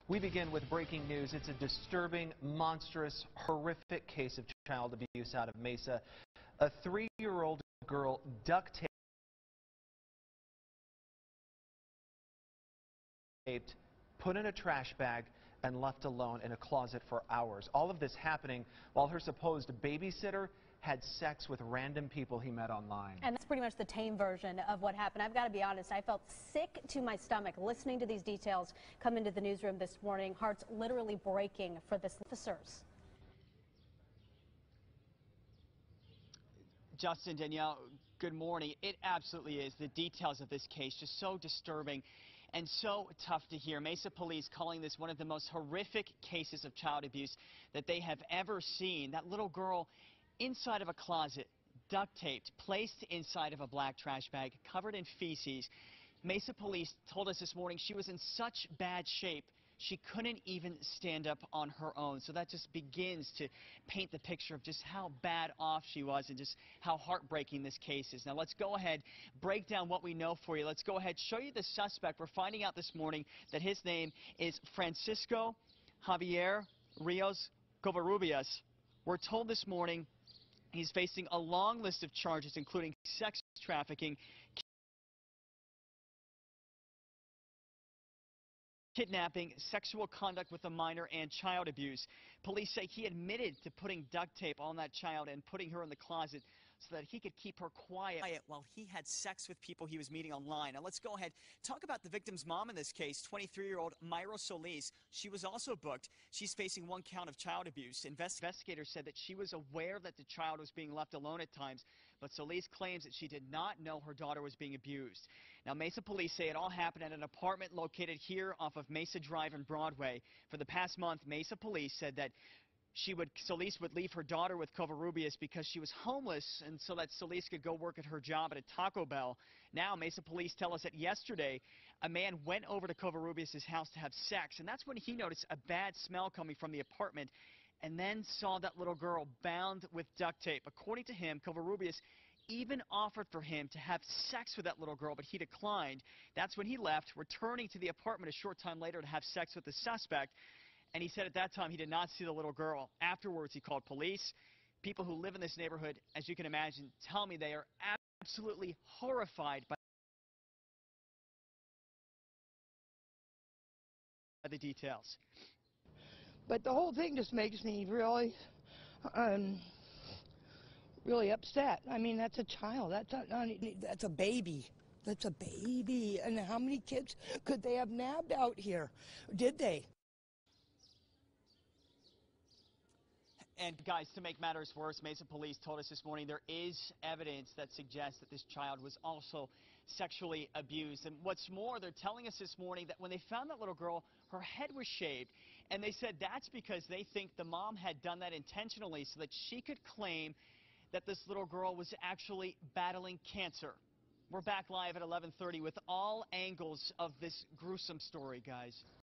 We begin with breaking news. It's a disturbing, monstrous, horrific case of child abuse out of Mesa. A 3-year-old girl duct taped, put in a trash bag, and left alone in a closet for hours. All of this happening while her supposed babysitter had sex with random people he met online. And that's pretty much the tame version of what happened. I've got to be honest, I felt sick to my stomach listening to these details come into the newsroom this morning. Hearts literally breaking for the officers. Justin, Danielle, good morning. It absolutely is. The details of this case just so disturbing and so tough to hear. Mesa police calling this one of the most horrific cases of child abuse that they have ever seen. That little girl inside of a closet, duct taped, placed inside of a black trash bag, covered in feces. Mesa police told us this morning she was in such bad shape she couldn't even stand up on her own. So that just begins to paint the picture of just how bad off she was and just how heartbreaking this case is. Now let's go ahead, break down what we know for you. Let's go ahead, show you the suspect. We're finding out this morning that his name is Francisco Rios-Covarrubias. We're told this morning he's facing a long list of charges, including sex trafficking, kidnapping, sexual conduct with a minor, and child abuse. Police say he admitted to putting duct tape on that child and putting her in the closet so that he could keep her quiet while he had sex with people he was meeting online. Now let's go ahead, talk about the victim's mom in this case, 23-year-old Mayra Solis. She was also booked. She's facing 1 count of child abuse. Investigators said that she was aware that the child was being left alone at times, but Solis claims that she did not know her daughter was being abused. Now Mesa police say it all happened at an apartment located here off of Mesa Drive and Broadway. For the past month, Mesa police said that Solis would leave her daughter with Covarrubias because she was homeless and so that Solis could go work at her job at a Taco Bell. Now, Mesa police tell us that yesterday, a man went over to Covarrubias' house to have sex, and that's when he noticed a bad smell coming from the apartment and then saw that little girl bound with duct tape. According to him, Covarrubias even offered for him to have sex with that little girl, but he declined. That's when he left, returning to the apartment a short time later to have sex with the suspect. And he said at that time he did not see the little girl. Afterwards, he called police. People who live in this neighborhood, as you can imagine, tell me they are absolutely horrified by the details. But the whole thing just makes me really upset. I mean, that's a child. That's a baby. That's a baby. And how many kids could they have nabbed out here? Did they? And guys, to make matters worse, Mesa police told us this morning there is evidence that suggests that this child was also sexually abused. And what's more, they're telling us this morning that when they found that little girl, her head was shaved. And they said that's because they think the mom had done that intentionally so that she could claim that this little girl was actually battling cancer. We're back live at 11:30 with all angles of this gruesome story, guys.